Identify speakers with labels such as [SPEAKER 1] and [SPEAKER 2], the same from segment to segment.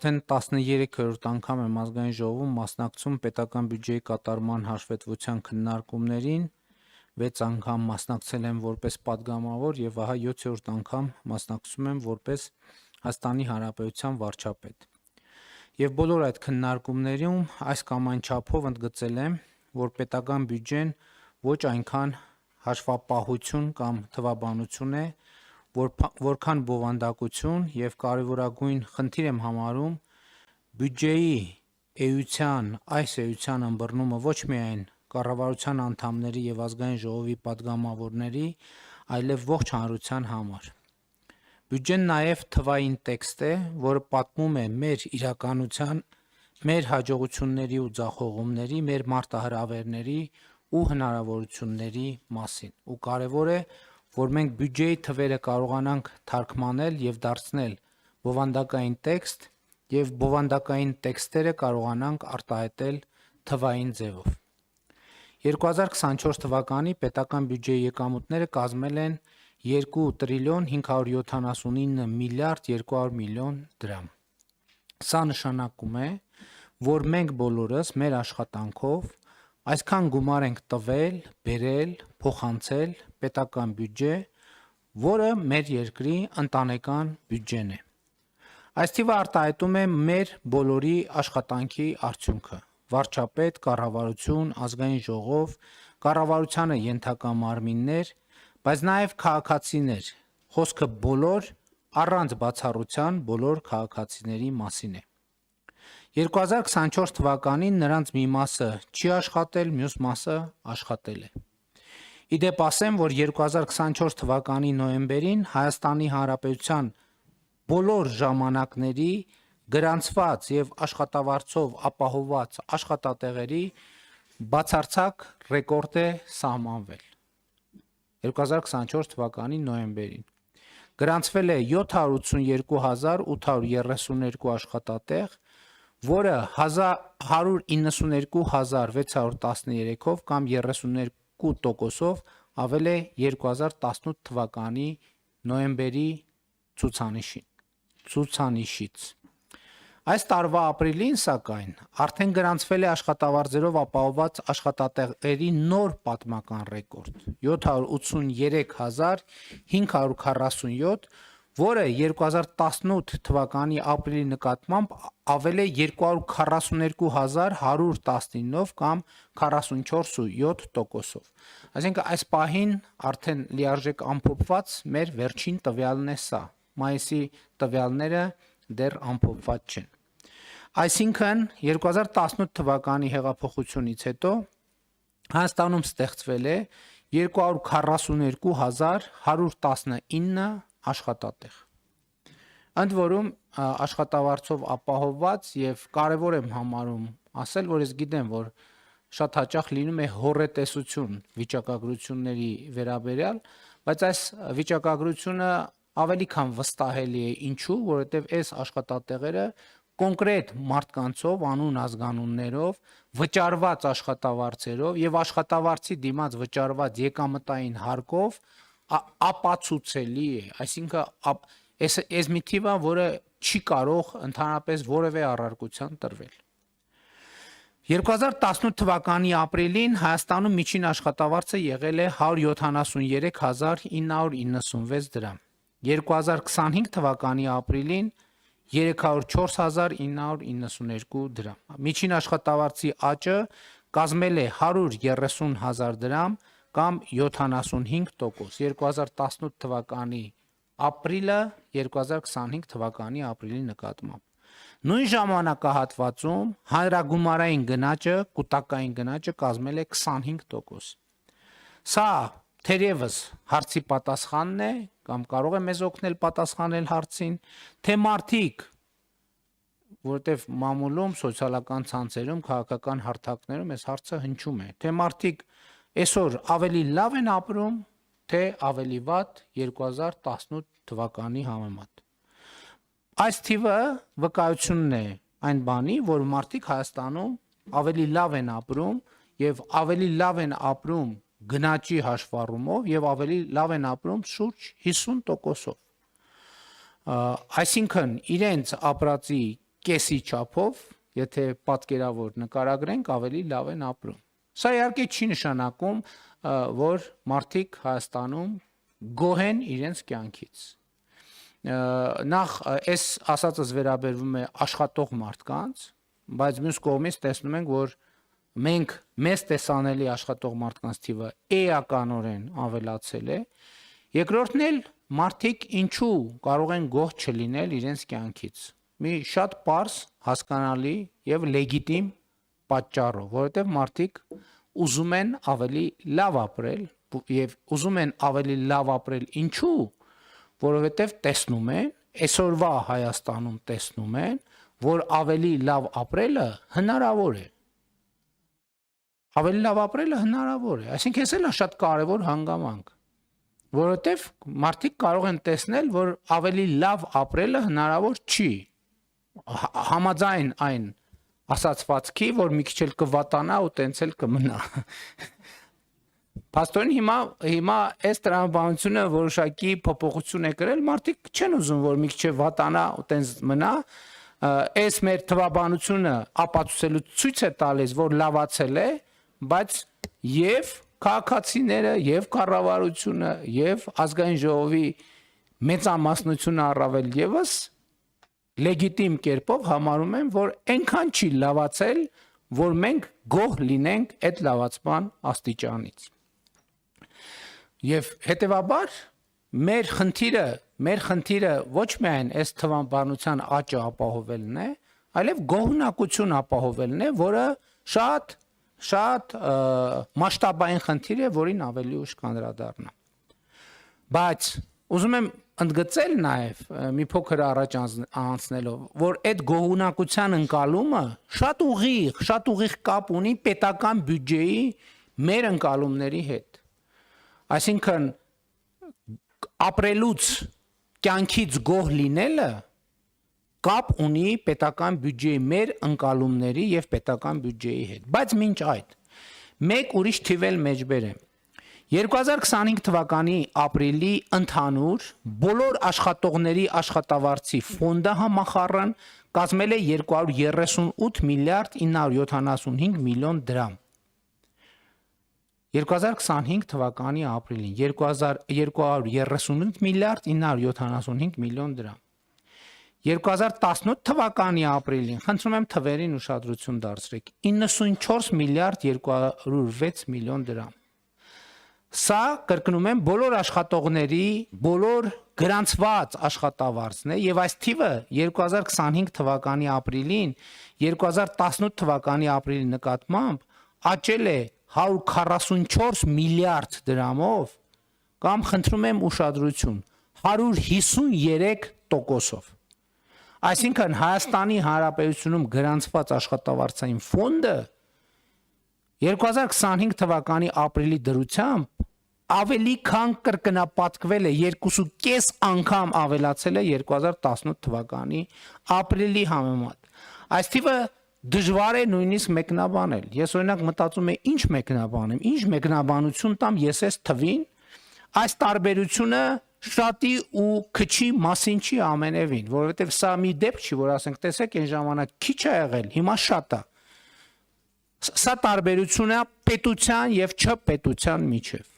[SPEAKER 1] Արդեն 13-րդ անգամ եմ ազգային ժողովում մասնակցում պետական բյուջեի կատարման հաշվետվության քննարկումներին, 6 անգամ մասնակցել եմ որպես падգամավոր եւ ահա 7-րդ անգամ մասնակցում եմ որպես Հայաստանի Հանրապետության վարչապետ։ Եվ բոլոր այդ քննարկումներում այս կամ այն չափով ընդգծել եմ, որ պետական բյուջեն ոչ այնքան հաշվապահություն կամ թվաբանություն է, որքան բովանդակություն եւ կարևորագույն խնդիր եմ համարում բյուջեի էության, այս էության ըմբռնումը ոչ միայն կառավարության անդամների եւ ազգային ժողովի падգամավորների, այլև ողջ հանրության համար։ Բյուջեն նաեւ թվային տեքստ է, որը պատմում է մեր իրականության, մեր հաջողությունների ու ձախողումների, մեր մարտահրավերների ու հնարավորությունների մասին։ Ու կարևոր է, որ մենք բյուջեի թվերը կարողանանք թարգմանել եւ դարձնել բովանդակային տեքստ եւ բովանդակային տեքստերը կարողանանք արտահայտել թվային ձևով։ 2024 թվականի պետական բյուջեի եկամուտները կազմել են 2 տրիլիոն 579 միլիարդ 200 միլիոն դրամ։ Սա նշանակում է, որ մենք բոլորս մեր աշխատանքով այսքան գումար ենք տվել, բերել, փոխանցել պետական բյուջե, որը մեր երկրի ընտանեկան բյուջեն է։ Այս թիվը արտահայտում է մեր բոլորի աշխատանքի արդյունքը։ Վարչապետ, կառավարություն, ազգային ժողով, կառավարությանը ենթակա մարմիններ, բայց նաև քաղաքացիներ։ Խոսքը բոլոր առանց բացառության բոլոր քաղաքացիների մասին է։ 2024 թվականին նրանց մի մասը չի աշխատել, մյուս մասը աշխատել է։ Իդեպ ասեմ, որ 2024 թվականի նոյեմբերին Հայաստանի Հանրապետության բոլոր ժամանակների գրանցված եւ աշխատավարձով ապահովված աշխատատեղերի բացարձակ ռեկորդ է սահմանվել։ 2024 թվականի նոյեմբերին գրանցվել է 782,832 աշխատատեղ, որը 192,613-ով կամ 32%-ով ավել է 2018 թվականի նոյեմբերի ցուցանիշից։ Այս տարվա ապրիլին, սակայն, արդեն գրանցվել է աշխատավարձերով ապահովված աշխատատեղերի նոր պատմական ռեկորդ՝ 783,547, որը 2018 թվականի ապրիլի նկատմամբ ավել է 242,119-ով կամ 44.7%-ով։ Այսինքն այս պահին արդեն լիարժեք ամփոփված մեր վերջին տվյալն է սա։ Մայիսի տվյալները դեռ ամփոփված չեն։ Այսինքն 2018 թվականի հեղափոխությունից հետո Հայաստանում ստեղծվել է 242,119 աշխատատեղ։ Ընդ որում աշխատավարձով ապահովված եւ կարեւոր եմ համարում ասել, որ ես գիտեմ, որ շատ հաճախ լինում է հոռետեսություն վիճակագրությունների վերաբերյալ, բայց այս վիճակագրությունը ավելի քան վստահելի է, ինչու, որովհետեւ այս աշխատատեղերը կոնկրետ մարդկանցով, անուն ազգանուններով, վճարված աշխատավարձերով եւ աշխատավարձի դիմաց վճարված եկամտային հարկով ապացուցելի է, այսինքն այս մի թիվը, որը չի կարող ընդհանրապես որևէ առարկության տրվել։ 2018 թվականի ապրիլին Հայաստանում միջին աշխատավարձը եղել է 173,996 դրամ։ 2025 թվականի ապրիլին 304,992 դրամ։ Միջին աշխատավարձի աճը կազմել է 130,000 դրամ կամ 75%։ 2018 թվականի ապրիլը 2025 թվականի ապրիլի նկատմամբ։ Նույն ժամանակահատվածում հանրագումարային գնաճը, կուտակային գնաճը կազմել է 25%։ Սա թերևս հարցի պատասխանն է, կամ կարող է մեզ օգնել պատասխանել հարցին, թե մարդիկ, որովհետև մամուլում, սոցիալական ցանցերում, քաղաքական հարթակներում այս հարցը հնչում է, թե մարդիկ այսօր ավելի լավ են ապրում, թե ավելի վատ 2018 թվականի համեմատ։ Այս թիվը վկայությունն է այն բանի, որ մարդիկ Հայաստանում ավելի լավ են ապրում եւ ավելի լավ են ապրում գնաճի հաշվառումով եւ ավելի լավ են ապրում շուրջ 50%-ով։ Այսինքն իրենց ապրածի կեսի չափով, եթե պատկերավոր նկարագրենք, ավելի լավ են ապրում։ Սա իհարկե չի նշանակում, որ մարդիկ Հայաստանում գոհ են իրենց կյանքից։ Նախ այս ասածս վերաբերվում է աշխատող մարդկանց, բայց մյուս կողմից տեսնում ենք, որ մենք մեզ տեսանելի աշխատող մարդկանց թիվը էականորեն ավելացել է։ Երկրորդն էլ մարդիկ ինչու կարող են գոհ չլինել իրենց կյանքից։ Մի շատ պարզ, հասկանալի եւ լեգիտիմ պատճառով, որովհետեւ մարդիկ ուզում են ավելի լավ ապրել եւ ուզում են ավելի լավ ապրել ինչու, որովհետեւ տեսնում են, այսօրվա Հայաստանում տեսնում են, որ ավելի լավ ապրելը հնարավոր է։ Ավելի լավ ապրելը հնարավոր է, այսինքն էս էլ է շատ կարևոր հանգամանք, որովհետև մարդիկ կարող են տեսնել, որ ավելի լավ ապրելը հնարավոր չի, համաձայն այն ասացվածքի, որ մի քիչ էլ կվատանա ու տենց էլ կմնա։ Փաստորեն հիմա այս տրամաբանությունը որոշակի փոփոխություն է կրել, մարդիկ չեն ուզում, որ մի քիչ վատանա ու տենց մնա, այս մեր թվաբանությունը ապացուցելու ցույց է տալիս, որ լավացել է, բայց եւ քաղաքացիները եւ կառավարությունը եւ ազգային ժողովի մեծամասնությունը առավել եւս լեգիտիմ կերպով համարում են, որ այնքան չի լավացել, որ մենք գոհ լինենք այդ լավացման աստիճանից։ Եվ հետեւաբար մեր խնդիրը ոչ միայն այս թվաբանության աճը ապահովելն է, այլև գոհունակություն ապահովելն է, որը շատ մասշտաբային խնդիր է, որին ավելի ուշ կանդրադառնամ։ Բայց ուզում եմ ընդգծել նաև մի փոքր առաջ անցնելով, որ այդ գոհունակության ընկալումը շատ ուղիղ կապ ունի պետական բյուջեի մեր ընկալումների հետ։ Այսինքն ապրելուց կյանքից գոհ լինելը կապ ունի պետական բյուջեի մեր ընկալումների եւ պետական բյուջեի հետ։ Բայց մինչ այդ մեկ ուրիշ թիվ էլ մեջբերեմ։ 2025 թվականի ապրիլի ընդհանուր բոլոր աշխատողների աշխատավարձի ֆոնդը համախառն կազմել է 238 միլիարդ 975 միլիոն դրամ։ 2025 թվականի ապրիլին 238 միլիարդ 975 միլիոն դրամ։ 2018 թվականի ապրիլին, խնդրում եմ թվերին ուշադրություն դարձրեք, 94 միլիարդ 206 միլիոն դրամ։ Սա կրկնում եմ բոլոր աշխատողների, բոլոր գրանցված աշխատավարձն է եւ այս թիվը 2025 թվականի ապրիլին 2018 թվականի ապրիլի նկատմամբ աճել է 144 միլիարդ դրամով կամ խնդրում եմ ուշադրություն 153%-ով։ Այսինքն Հայաստանի Հանրապետությունում գրանցված աշխատավարձային ֆոնդը 2025 թվականի ապրիլի դրությամբ ավելի քան կրկնապատկվել է 2.5 անգամ ավելացել է 2018 թվականի ապրիլի համեմատ։ Այս թիվը դժվար է նույնիսկ մեկնաբանել։ Ես օրինակ մտածում եմ ինչ մեկնաբանեմ, ինչ մեկնաբանություն տամ ես այս թվին, այս տարբերությունը շատի ու քչի մասին չի ամենևին, որովհետև սա մի դեպք չի, որ ասենք տեսեք այն ժամանակ քիչ է եղել, հիմա շատ է։ Սա տարբերությունը պետության եւ չպետության միջև։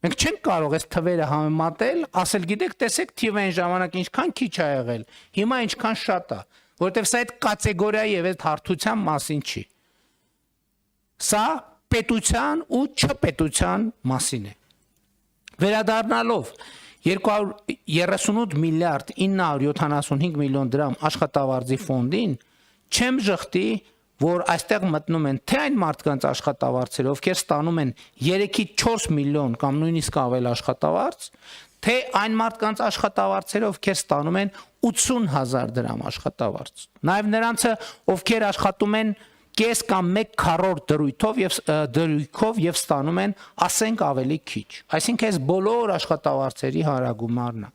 [SPEAKER 1] Մենք չենք կարող այս թվերը համեմատել, ասել գիտեք, տեսեք թիվը այն ժամանակ ինչքան քիչ է եղել, հիմա ինչքան շատ է, որովհետև սա այդ կատեգորիայի եւ այդ հարթության մասին չի։ Սա պետության ու չպետության մասին է։ Վերադառնալով 238 միլիարդ 975 միլիոն դրամ աշխատավարձի ֆոնդին, չեմ ժխտի, որ այստեղ մտնում են թե այն մարդկանց աշխատավարձերը, ովքեր ստանում են 3-ից 4 միլիոն կամ նույնիսկ ավել աշխատավարձ, թե այն մարդկանց աշխատավարձերը, ովքեր ստանում են 80,000 դրամ աշխատավարձ։ Նաև նրանցը, ովքեր աշխատում են կես կամ 1/4 դրույքով եւ ստանում են ասենք ավելի քիչ։ Այսինքն այս բոլոր աշխատավարձերի հարագումարն է։